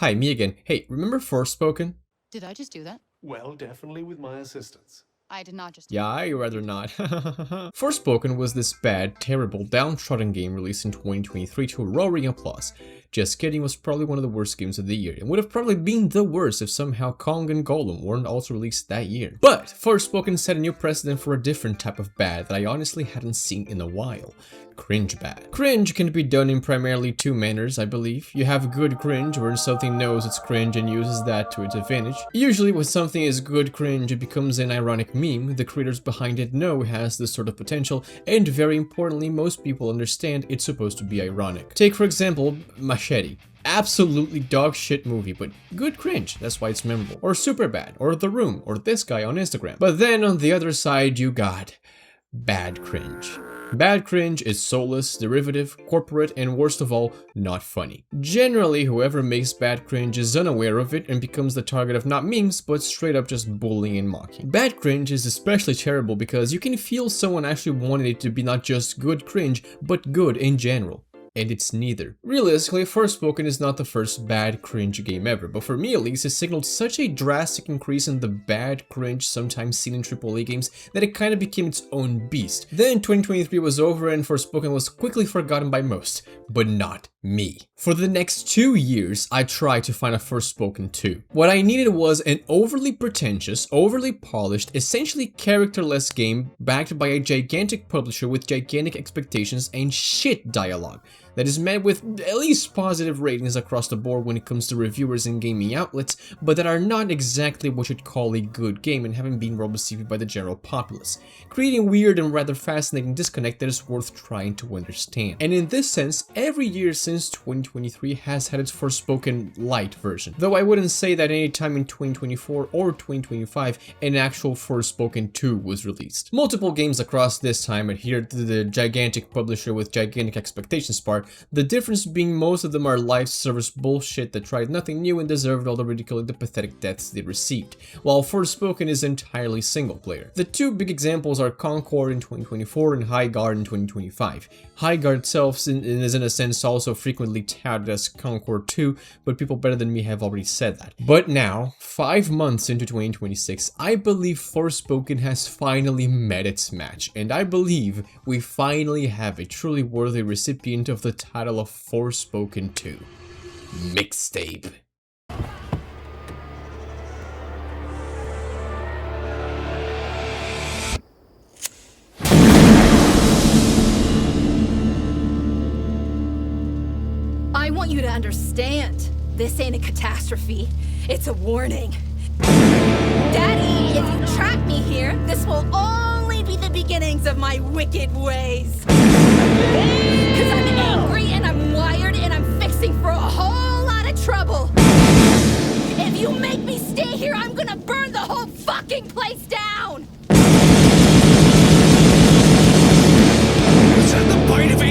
Hi, me again. Hey, remember Forspoken? Did I just do that? Well, definitely with my assistance. I did not just do Yeah, that. I'd rather not. Forspoken was this bad, terrible, downtrodden game released in 2023 to roaring applause. Just kidding, was probably one of the worst games of the year, and would have probably been the worst if somehow Kong and Golem weren't also released that year. But Forspoken set a new precedent for a different type of bad that I honestly hadn't seen in a while. Cringe bad. Cringe can be done in primarily two manners, I believe. You have good cringe, where something knows it's cringe and uses that to its advantage. Usually when something is good cringe, it becomes an ironic meme the creators behind it know has this sort of potential, and very importantly, most people understand it's supposed to be ironic. Take for example, Machete. Absolutely dog shit movie, but good cringe, that's why it's memorable. Or Superbad, or The Room, or this guy on Instagram. But then on the other side you got bad cringe. Bad cringe is soulless, derivative, corporate, and worst of all, not funny. Generally, whoever makes bad cringe is unaware of it and becomes the target of not memes, but straight up just bullying and mocking. Bad cringe is especially terrible because you can feel someone actually wanted it to be not just good cringe, but good in general. And it's neither. Realistically, Forspoken is not the first bad cringe game ever, but for me at least, it signaled such a drastic increase in the bad cringe sometimes seen in AAA games that it kind of became its own beast. Then 2023 was over and Forspoken was quickly forgotten by most, but not me. For the next 2 years, I tried to find a Forspoken 2. What I needed was an overly pretentious, overly polished, essentially characterless game backed by a gigantic publisher with gigantic expectations and shit dialogue that is met with at least positive ratings across the board when it comes to reviewers and gaming outlets, but that are not exactly what you'd call a good game and haven't been well received by the general populace, creating weird and rather fascinating disconnect that is worth trying to understand. And in this sense, every year since 2023 has had its Forspoken light version, though I wouldn't say that any time in 2024 or 2025 an actual Forspoken 2 was released. Multiple games across this time adhered to the gigantic publisher with gigantic expectations part, the difference being most of them are live service bullshit that tried nothing new and deserved all the ridicule and the pathetic deaths they received, while Forspoken is entirely single player. The two big examples are Concord in 2024 and Highguard in 2025. Highguard itself is in a sense also frequently touted as Concord 2, but people better than me have already said that. But now, 5 months into 2026, I believe Forspoken has finally met its match, and I believe we finally have a truly worthy recipient of the title of Forspoken 2. Mixtape. I want you to understand, this ain't a catastrophe, it's a warning. Daddy, if you trap me here, this will only be the beginnings of my wicked ways. Cause I'm angry and I'm wired and I'm fixing for a whole lot of trouble. If you make me stay here, I'm gonna burn the whole fucking place down! Is that the bite of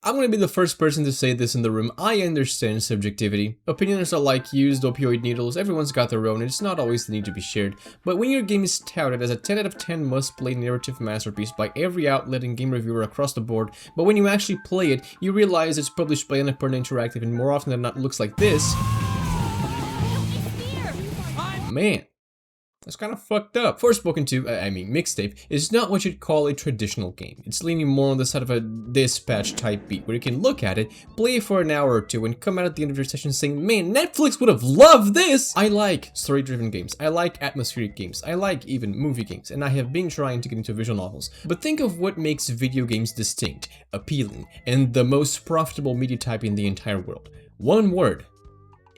I'm gonna be the first person to say this in the room. I understand subjectivity. Opinions are like used opioid needles, everyone's got their own, and it's not always the need to be shared. But when your game is touted as a 10 out of 10 must-play narrative masterpiece by every outlet and game reviewer across the board, but when you actually play it, you realize it's published by Annapurna Interactive and more often than not looks like this. Man. That's kind of fucked up. Forspoken 2, Mixtape, is not what you'd call a traditional game. It's leaning more on the side of a dispatch type beat, where you can look at it, play it for an hour or two, and come out at the end of your session saying, man, Netflix would have loved this! I like story-driven games, I like atmospheric games, I like even movie games, and I have been trying to get into visual novels. But think of what makes video games distinct, appealing, and the most profitable media type in the entire world. One word.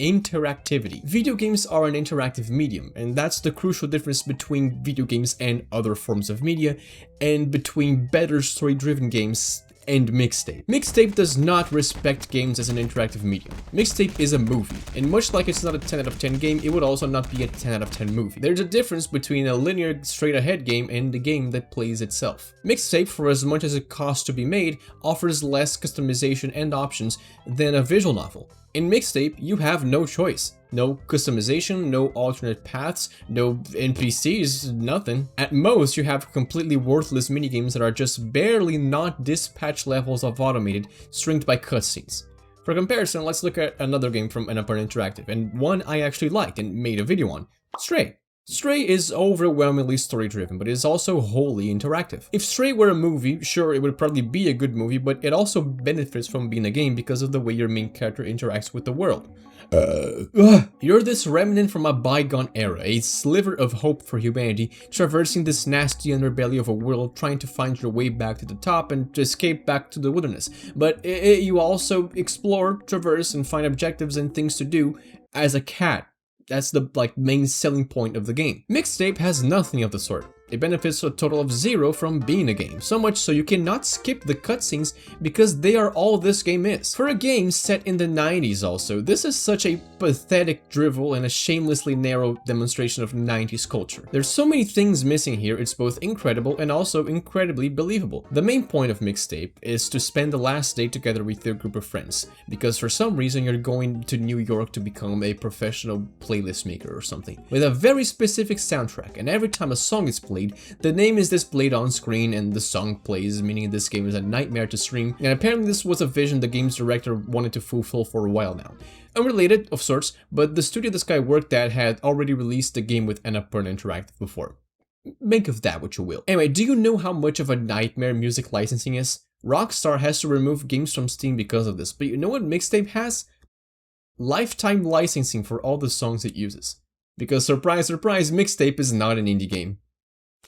Interactivity. Video games are an interactive medium, and that's the crucial difference between video games and other forms of media, and between better story-driven games and Mixtape. Mixtape does not respect games as an interactive medium. Mixtape is a movie, and much like it's not a 10 out of 10 game, it would also not be a 10 out of 10 movie. There's a difference between a linear, straight-ahead game and the game that plays itself. Mixtape, for as much as it costs to be made, offers less customization and options than a visual novel. In Mixtape, you have no choice. No customization, no alternate paths, no NPCs, nothing. At most, you have completely worthless minigames that are just barely not dispatch levels of automated, stringed by cutscenes. For comparison, let's look at another game from Annapurna Interactive, and one I actually liked and made a video on, Stray. Stray is overwhelmingly story-driven, but it is also wholly interactive. If Stray were a movie, sure, it would probably be a good movie, but it also benefits from being a game because of the way your main character interacts with the world. You're this remnant from a bygone era, a sliver of hope for humanity, traversing this nasty underbelly of a world, trying to find your way back to the top and to escape back to the wilderness. But you also explore, traverse, and find objectives and things to do as a cat. That's the main selling point of the game. Mixtape has nothing of the sort. It benefits a total of 0 from being a game, so much so you cannot skip the cutscenes because they are all this game is. For a game set in the 90s also, this is such a pathetic drivel and a shamelessly narrow demonstration of 90s culture. There's so many things missing here, it's both incredible and also incredibly believable. The main point of Mixtape is to spend the last day together with your group of friends, because for some reason you're going to New York to become a professional playlist maker or something, with a very specific soundtrack, and every time a song is played, the name is displayed on screen and the song plays, meaning this game is a nightmare to stream, and apparently this was a vision the game's director wanted to fulfill for a while now. Unrelated, of sorts, but the studio this guy worked at had already released the game with Annapurna Interactive before. Make of that what you will. Anyway, do you know how much of a nightmare music licensing is? Rockstar has to remove games from Steam because of this, but you know what Mixtape has? Lifetime licensing for all the songs it uses. Because surprise, surprise, Mixtape is not an indie game.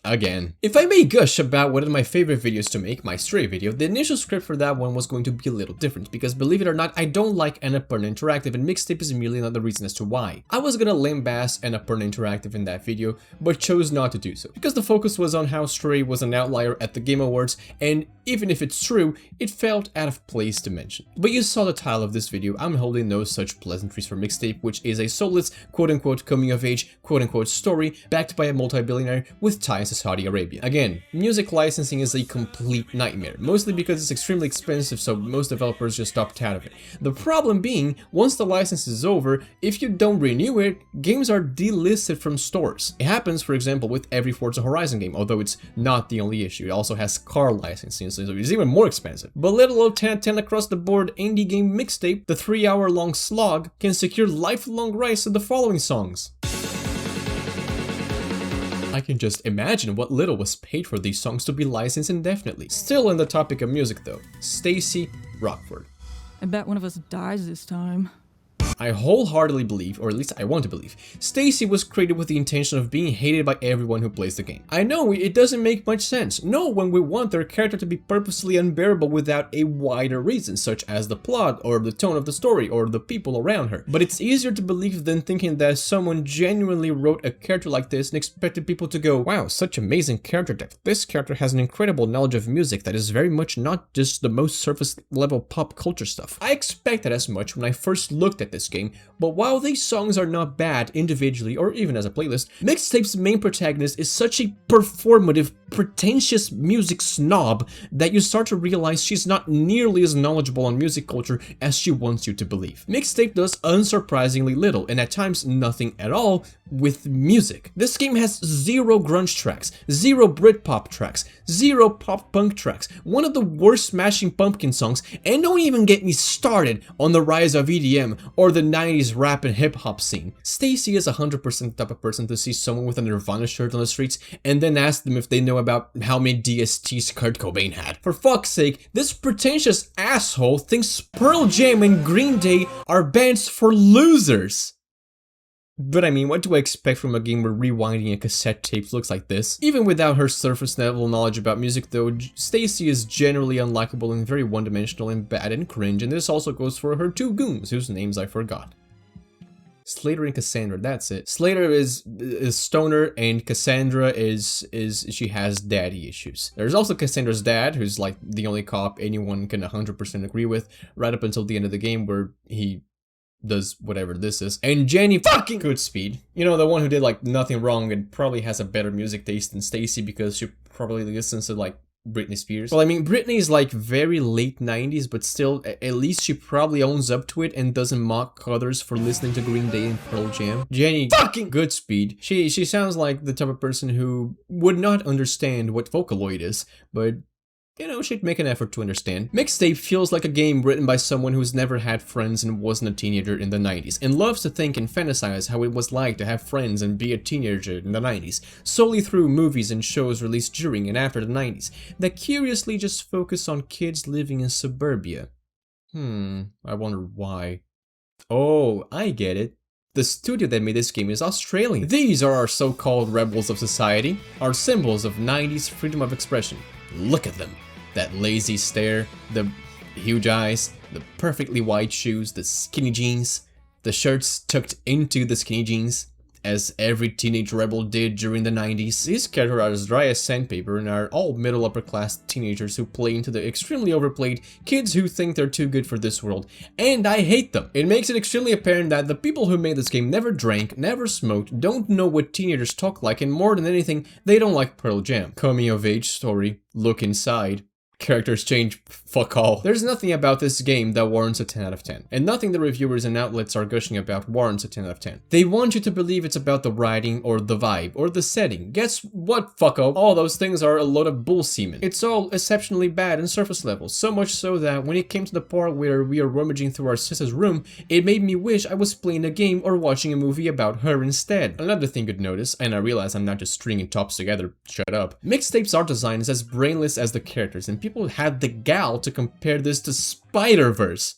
Again. If I may gush about one of my favorite videos to make, my Stray video, the initial script for that one was going to be a little different, because believe it or not, I don't like Annapurna Interactive, and Mixtape is merely another reason as to why. I was gonna lambast Annapurna Interactive in that video, but chose not to do so, because the focus was on how Stray was an outlier at the Game Awards, and even if it's true, it felt out of place to mention. But you saw the title of this video, I'm holding no such pleasantries for Mixtape, which is a soulless, quote-unquote coming-of-age, quote-unquote story, backed by a multi-billionaire with ties to Saudi Arabia. Again, music licensing is a complete nightmare, mostly because it's extremely expensive, so most developers just opt out of it. The problem being, once the license is over, if you don't renew it, games are delisted from stores. It happens, for example, with every Forza Horizon game, although it's not the only issue. It also has car licensing, so it's even more expensive. But little old 10 across the board indie game Mixtape, the 3-hour-long slog, can secure lifelong rights to the following songs. I can just imagine what little was paid for these songs to be licensed indefinitely. Still on the topic of music though, Stacy Rockford. I bet one of us dies this time. I wholeheartedly believe, or at least I want to believe, Stacy was created with the intention of being hated by everyone who plays the game. I know it doesn't make much sense, nor when we want their character to be purposely unbearable without a wider reason, such as the plot, or the tone of the story, or the people around her. But it's easier to believe than thinking that someone genuinely wrote a character like this and expected people to go, wow, such amazing character depth. This character has an incredible knowledge of music that is very much not just the most surface level pop culture stuff. I expected as much when I first looked at this game, but while these songs are not bad individually or even as a playlist, Mixtape's main protagonist is such a performative, pretentious music snob that you start to realize she's not nearly as knowledgeable on music culture as she wants you to believe. Mixtape does unsurprisingly little, and at times nothing at all, with music. This game has 0 grunge tracks, 0 Britpop tracks, 0 pop-punk tracks, one of the worst Smashing Pumpkin songs, and don't even get me started on the rise of EDM or the 90s rap and hip-hop scene. Stacy is 100% the type of person to see someone with a Nirvana shirt on the streets and then ask them if they know about how many DSTs Kurt Cobain had. For fuck's sake, this pretentious asshole thinks Pearl Jam and Green Day are bands for losers. But I mean, what do I expect from a game where rewinding a cassette tape looks like this? Even without her surface level knowledge about music though, Stacy is generally unlikable and very one-dimensional and bad and cringe, and this also goes for her 2 goons, whose names I forgot. Slater and Cassandra, that's it. Slater is stoner, and Cassandra is she has daddy issues. There's also Cassandra's dad, who's like the only cop anyone can 100% agree with, right up until the end of the game where he does whatever this is. And Jenny fucking Goodspeed, you know, the one who did like nothing wrong and probably has a better music taste than Stacy because she probably listens to like Britney Spears. Well, I mean, Britney is like very late 90s, but still, at least she probably owns up to it and doesn't mock others for listening to Green Day and Pearl Jam. Jenny fucking Goodspeed. She sounds like the type of person who would not understand what Vocaloid is, but you know, she'd make an effort to understand. Mixtape feels like a game written by someone who's never had friends and wasn't a teenager in the 90s, and loves to think and fantasize how it was like to have friends and be a teenager in the 90s, solely through movies and shows released during and after the 90s, that curiously just focus on kids living in suburbia. I wonder why. Oh, I get it. The studio that made this game is Australian. These are our so-called rebels of society, our symbols of 90s freedom of expression. Look at them. That lazy stare, the huge eyes, the perfectly white shoes, the skinny jeans, the shirts tucked into the skinny jeans, as every teenage rebel did during the 90s. These characters are as dry as sandpaper and are all middle upper class teenagers who play into the extremely overplayed kids who think they're too good for this world, and I hate them. It makes it extremely apparent that the people who made this game never drank, never smoked, don't know what teenagers talk like, and more than anything, they don't like Pearl Jam. Coming of age story, look inside. Characters change, fuck all. There's nothing about this game that warrants a 10 out of 10, and nothing the reviewers and outlets are gushing about warrants a 10 out of 10. They want you to believe it's about the writing, or the vibe, or the setting. Guess what, fucko? All those things are a load of bull semen. It's all exceptionally bad and surface level, so much so that when it came to the part where we are rummaging through our sister's room, it made me wish I was playing a game or watching a movie about her instead. Another thing you'd notice, and I realize I'm not just stringing tops together, shut up. Mixtape's art design is as brainless as the characters, and people had the gall to compare this to Spider-Verse.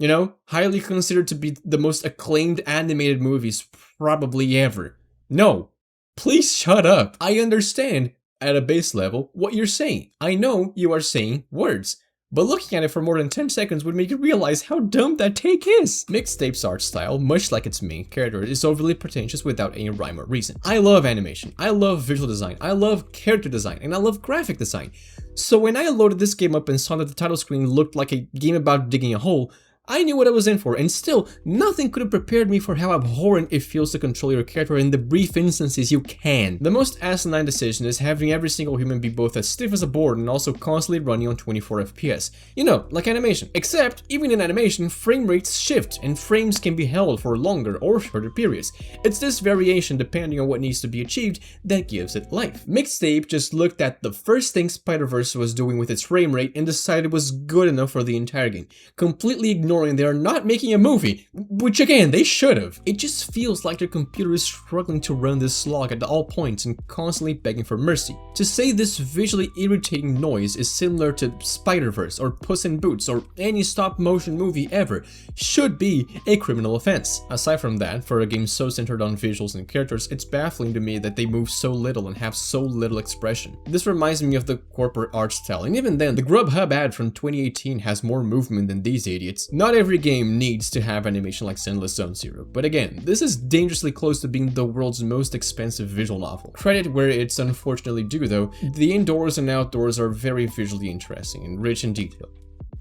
You know, highly considered to be the most acclaimed animated movies probably ever. No, please shut up. I understand, at a base level, what you're saying. I know you are saying words. But looking at it for more than 10 seconds would make you realize how dumb that take is. Mixtape's art style, much like its main character, is overly pretentious without any rhyme or reason. I love animation, I love visual design, I love character design, and I love graphic design. So when I loaded this game up and saw that the title screen looked like a game about digging a hole, I knew what I was in for, and still, nothing could have prepared me for how abhorrent it feels to control your character in the brief instances you can. The most asinine decision is having every single human be both as stiff as a board and also constantly running on 24 FPS. You know, like animation. Except, even in animation, frame rates shift, and frames can be held for longer or shorter periods. It's this variation, depending on what needs to be achieved, that gives it life. Mixtape just looked at the first thing Spider-Verse was doing with its frame rate and decided it was good enough for the entire game, completely ignoring they are not making a movie, which again, they should have. It just feels like their computer is struggling to run this slog at all points and constantly begging for mercy. To say this visually irritating noise is similar to Spider-Verse or Puss in Boots or any stop-motion movie ever should be a criminal offense. Aside from that, for a game so centered on visuals and characters, it's baffling to me that they move so little and have so little expression. This reminds me of the corporate art style, and even then, the Grubhub ad from 2018 has more movement than these idiots. Not every game needs to have animation like Endless Zone Zero, but again, this is dangerously close to being the world's most expensive visual novel. Credit where it's unfortunately due though, the indoors and outdoors are very visually interesting and rich in detail.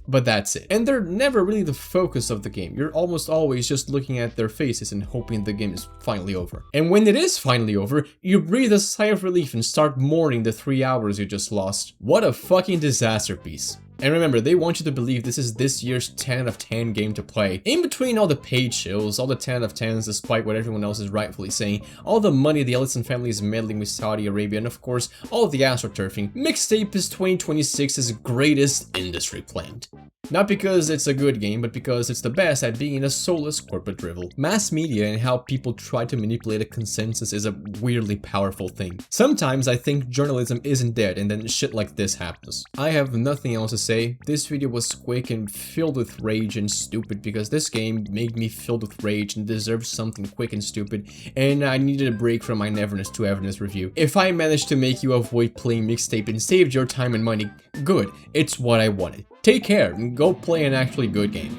But that's it. And they're never really the focus of the game. You're almost always just looking at their faces and hoping the game is finally over. And when it is finally over, you breathe a sigh of relief and start mourning the 3 hours you just lost. What a fucking disaster piece. And remember, they want you to believe this is this year's 10 out of 10 game to play. In between all the paid chills, all the 10 out of 10s despite what everyone else is rightfully saying, all the money the Ellison family is meddling with Saudi Arabia, and of course, all of the astroturfing, Mixtape is 2026's greatest industry plant. Not because it's a good game, but because it's the best at being a soulless corporate drivel. Mass media and how people try to manipulate a consensus is a weirdly powerful thing. Sometimes I think journalism isn't dead and then shit like this happens. I have nothing else to say. This video was quick and filled with rage and stupid because this game made me filled with rage and deserved something quick and stupid, and I needed a break from my neverness to everness review. If I managed to make you avoid playing Mixtape and saved your time and money, good. It's what I wanted. Take care and go play an actually good game.